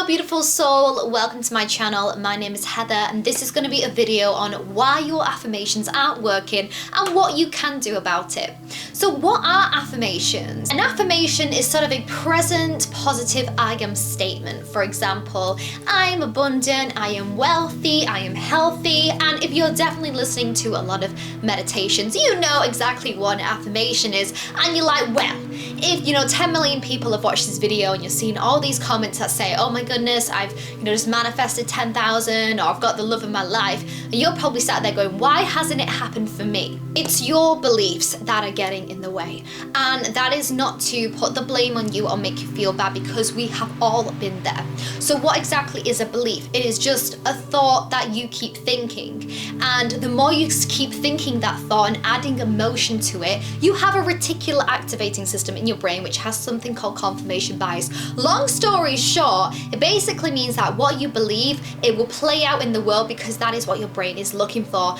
Hello beautiful soul, welcome to my channel. My name is Heather and this is going to be a video on why your affirmations aren't working and what you can do about it. So what are affirmations? An affirmation is sort of a present positive I am statement. For example, I am abundant, I am wealthy, I am healthy, and if you're definitely listening to a lot of meditations, you know exactly what an affirmation is, and you're like, well, if 10 million people have watched this video and you're seeing all these comments that say, oh my goodness, I've just manifested 10,000 or I've got the love of my life, and you're probably sat there going, why hasn't it happened for me? It's your beliefs that are getting in the way, and that is not to put the blame on you or make you feel bad, because we have all been there. So what exactly is a belief? It is just a thought that you keep thinking, and the more you keep thinking that thought and adding emotion to it, you have a reticular activating system in your brain which has something called confirmation bias. Long story short, it basically means that what you believe, it will play out in the world because that is what your brain is looking for.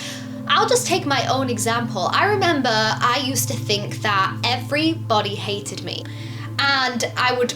I'll just take my own example. I remember I used to think that everybody hated me, and I would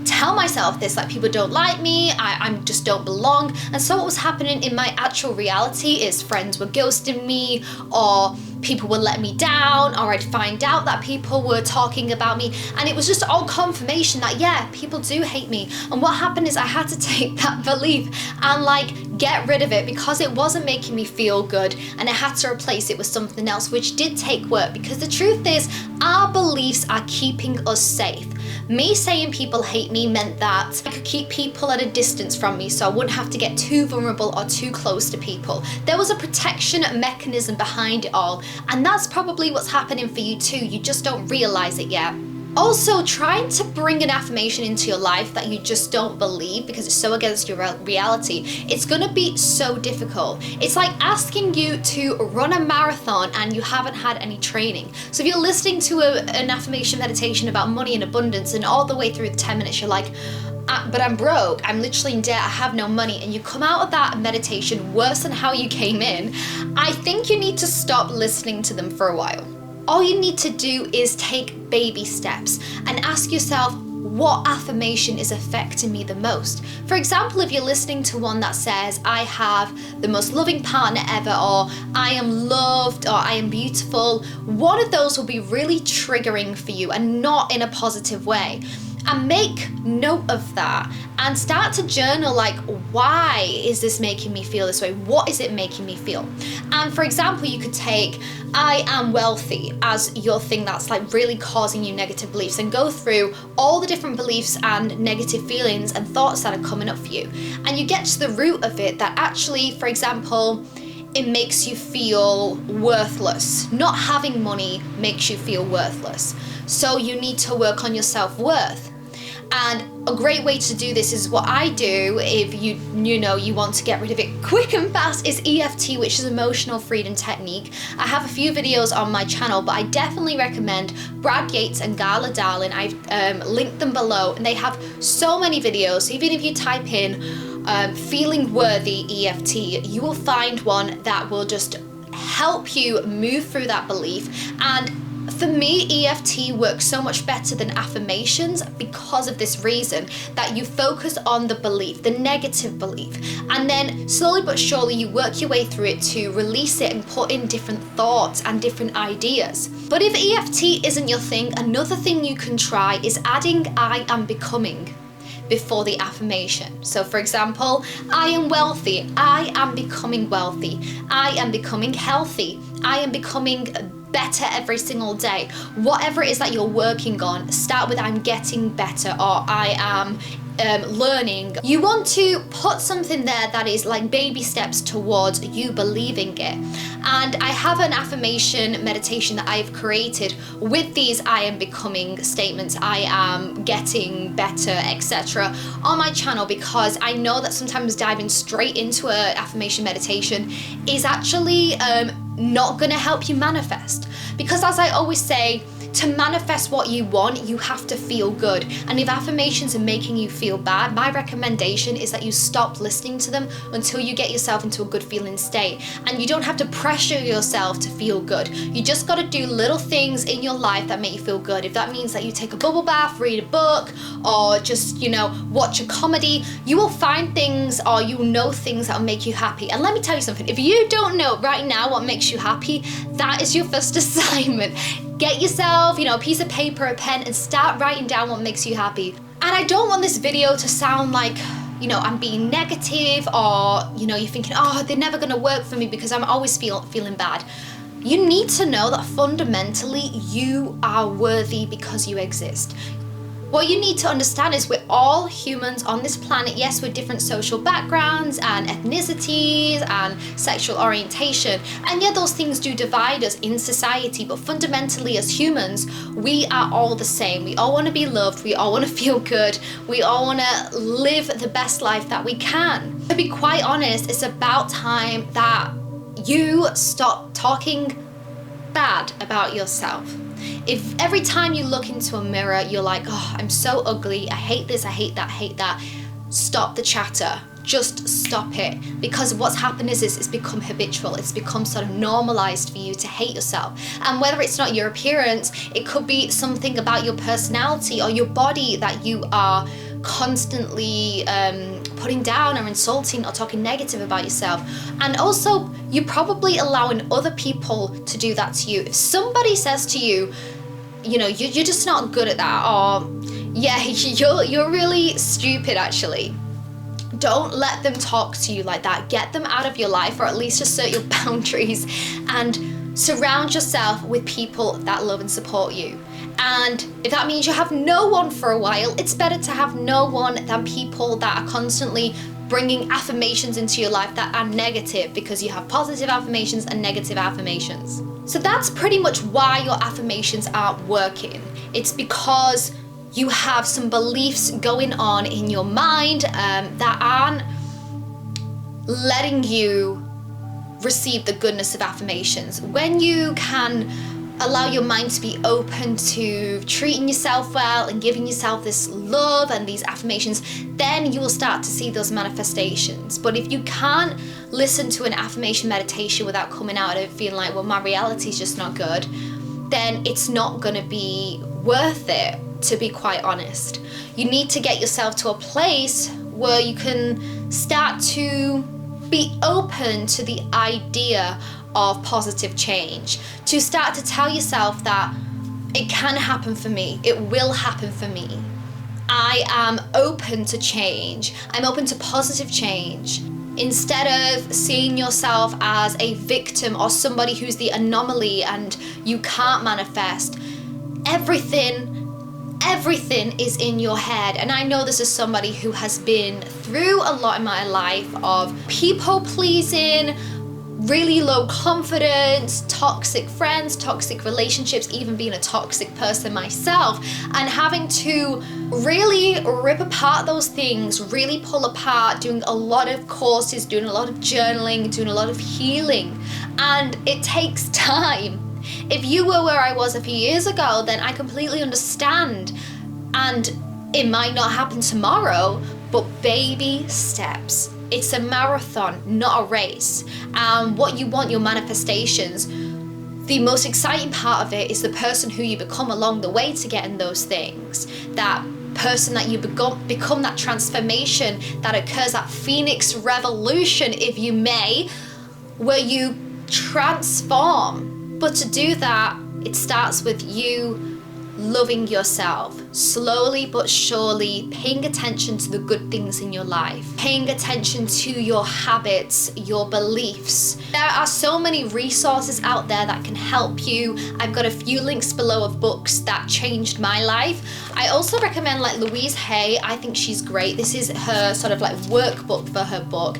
tell myself this, like, people don't like me, I just don't belong. And so what was happening in my actual reality is friends were ghosting me, or people would let me down, or I'd find out that people were talking about me, and it was just all confirmation that yeah, people do hate me. And what happened is I had to take that belief and get rid of it, because it wasn't making me feel good, and I had to replace it with something else, which did take work, because the truth is our beliefs are keeping us safe. Me saying people hate me meant that I could keep people at a distance from me, so I wouldn't have to get too vulnerable or too close to people. There was a protection mechanism behind it all, and that's probably what's happening for you too. You just don't realize it yet. Also, trying to bring an affirmation into your life that you just don't believe because it's so against your reality, it's gonna be so difficult. It's like asking you to run a marathon and you haven't had any training. So if you're listening to an affirmation meditation about money and abundance, and all the way through the 10 minutes you're like, but I'm broke, I'm literally in debt, I have no money, and you come out of that meditation worse than how you came in, I think you need to stop listening to them for a while. All you need to do is take baby steps and ask yourself, what affirmation is affecting me the most? For example, if you're listening to one that says, I have the most loving partner ever, or I am loved, or I am beautiful, one of those will be really triggering for you and not in a positive way. And make note of that and start to journal, like, why is this making me feel this way? What is it making me feel? And for example, you could take I am wealthy as your thing that's really causing you negative beliefs, and go through all the different beliefs and negative feelings and thoughts that are coming up for you. And you get to the root of it, that actually, for example, it makes you feel worthless. Not having money makes you feel worthless. So you need to work on your self-worth. And a great way to do this is what I do if you want to get rid of it quick and fast, is EFT, which is emotional freedom technique. I have a few videos on my channel, but I definitely recommend Brad Yates and Gala Darling. I've linked them below, and they have so many videos. So even if you type in feeling worthy EFT, you will find one that will just help you move through that belief. And for me, EFT works so much better than affirmations because of this reason, that you focus on the belief, the negative belief, and then slowly but surely you work your way through it to release it and put in different thoughts and different ideas. But if EFT isn't your thing, another thing you can try is adding I am becoming before the affirmation. So for example, I am wealthy, I am becoming wealthy, I am becoming healthy, I am becoming better every single day. Whatever it is that you're working on, start with I'm getting better, or I am learning. You want to put something there that is like baby steps towards you believing it. And I have an affirmation meditation that I've created with these I am becoming statements, I am getting better, etc. on my channel, because I know that sometimes diving straight into an affirmation meditation is actually not going to help you manifest. Because as I always say, to manifest what you want, you have to feel good. And if affirmations are making you feel bad, my recommendation is that you stop listening to them until you get yourself into a good feeling state. And you don't have to pressure yourself to feel good. You just got to do little things in your life that make you feel good. If that means that you take a bubble bath, read a book, or just, watch a comedy, you will find things, or you will know things that will make you happy. And let me tell you something, if you don't know right now what makes you happy, that is your first assignment. Get yourself, a piece of paper, a pen, and start writing down what makes you happy. And I don't want this video to sound like, I'm being negative, or, you're thinking, oh, they're never gonna work for me because I'm always feeling bad. You need to know that fundamentally you are worthy because you exist. What you need to understand is we're all humans on this planet. Yes, we're different social backgrounds and ethnicities and sexual orientation. And yeah, those things do divide us in society, but fundamentally as humans, we are all the same. We all want to be loved. We all want to feel good. We all want to live the best life that we can. To be quite honest, it's about time that you stop talking bad about yourself. If every time you look into a mirror, you're like, oh, I'm so ugly, I hate this, I hate that, I hate that, stop the chatter. Just stop it. Because what's happened is it's become habitual. It's become sort of normalized for you to hate yourself. And whether it's not your appearance, it could be something about your personality or your body that you are constantly putting down or insulting or talking negative about yourself. And also, you're probably allowing other people to do that to you. If somebody says to you, you're just not good at that, or yeah, you're really stupid actually, don't let them talk to you like that. Get them out of your life, or at least assert your boundaries, and surround yourself with people that love and support you. And if that means you have no one for a while, it's better to have no one than people that are constantly bringing affirmations into your life that are negative, because you have positive affirmations and negative affirmations. So that's pretty much why your affirmations aren't working. It's because you have some beliefs going on in your mind that aren't letting you receive the goodness of affirmations. When you can allow your mind to be open to treating yourself well and giving yourself this love and these affirmations, then you will start to see those manifestations. But if you can't listen to an affirmation meditation without coming out of it feeling like, well, my reality is just not good, then it's not going to be worth it, to be quite honest. You need to get yourself to a place where you can start to be open to the idea of positive change, to start to tell yourself that it can happen for me, it will happen for me. I am open to change, I'm open to positive change. Instead of seeing yourself as a victim or somebody who's the anomaly and you can't manifest, everything is in your head. And I know this is somebody who has been through a lot in my life of people pleasing, really low confidence, toxic friends, toxic relationships, even being a toxic person myself, and having to really rip apart those things, really pull apart, doing a lot of courses, doing a lot of journaling, doing a lot of healing. And it takes time. If you were where I was a few years ago, then I completely understand. And it might not happen tomorrow, but baby steps. It's a marathon, not a race. And what you want, your manifestations, the most exciting part of it is the person who you become along the way to getting those things. That person that you become, that transformation that occurs, that phoenix revolution, if you may, where you transform. But to do that, it starts with you loving yourself, slowly but surely paying attention to the good things in your life, paying attention to your habits, your beliefs. There are so many resources out there that can help you. I've got a few links below of books that changed my life. I also recommend like Louise Hay. I think she's great. This is her sort of like workbook for her book.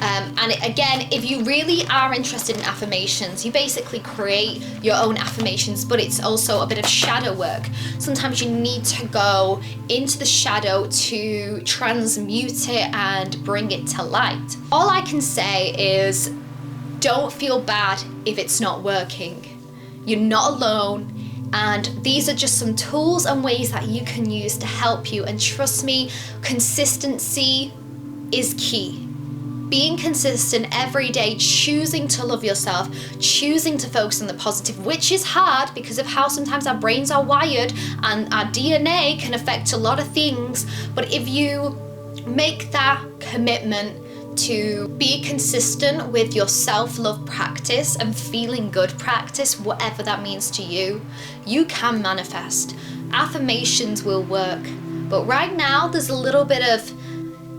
And again, if you really are interested in affirmations, you basically create your own affirmations, but it's also a bit of shadow work. Sometimes you need to go into the shadow to transmute it and bring it to light. All I can say is don't feel bad if it's not working. You're not alone. And these are just some tools and ways that you can use to help you. And trust me, consistency is key. Being consistent every day, choosing to love yourself, choosing to focus on the positive, which is hard because of how sometimes our brains are wired and our DNA can affect a lot of things. But if you make that commitment to be consistent with your self-love practice and feeling good practice, whatever that means to you, you can manifest. Affirmations will work. But right now, there's a little bit of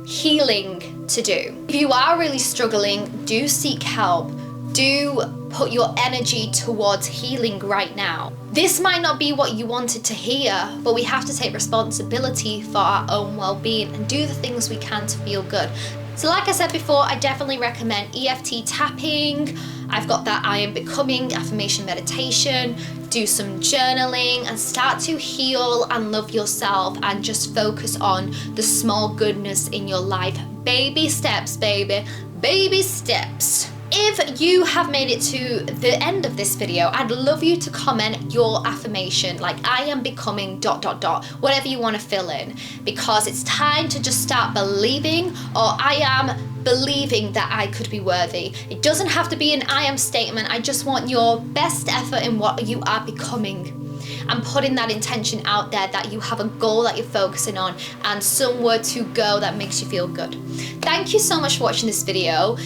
healing to do. If you are really struggling, do seek help. Do put your energy towards healing right now. This might not be what you wanted to hear, but we have to take responsibility for our own well-being and do the things we can to feel good. So like I said before, I definitely recommend EFT tapping. I've got that I Am Becoming affirmation meditation. Do some journaling and start to heal and love yourself and just focus on the small goodness in your life. Baby steps, baby. Baby steps. If you have made it to the end of this video, I'd love you to comment your affirmation, like I am becoming ... whatever you want to fill in, because it's time to just start believing, or I am believing that I could be worthy. It doesn't have to be an I am statement. I just want your best effort in what you are becoming and putting that intention out there that you have a goal that you're focusing on and somewhere to go that makes you feel good. Thank you so much for watching this video.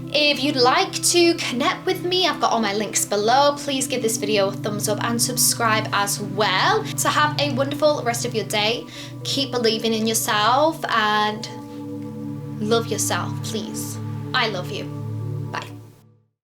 If you'd like to connect with me, I've got all my links below. Please give this video a thumbs up and subscribe as well. So have a wonderful rest of your day. Keep believing in yourself and love yourself, please. I love you.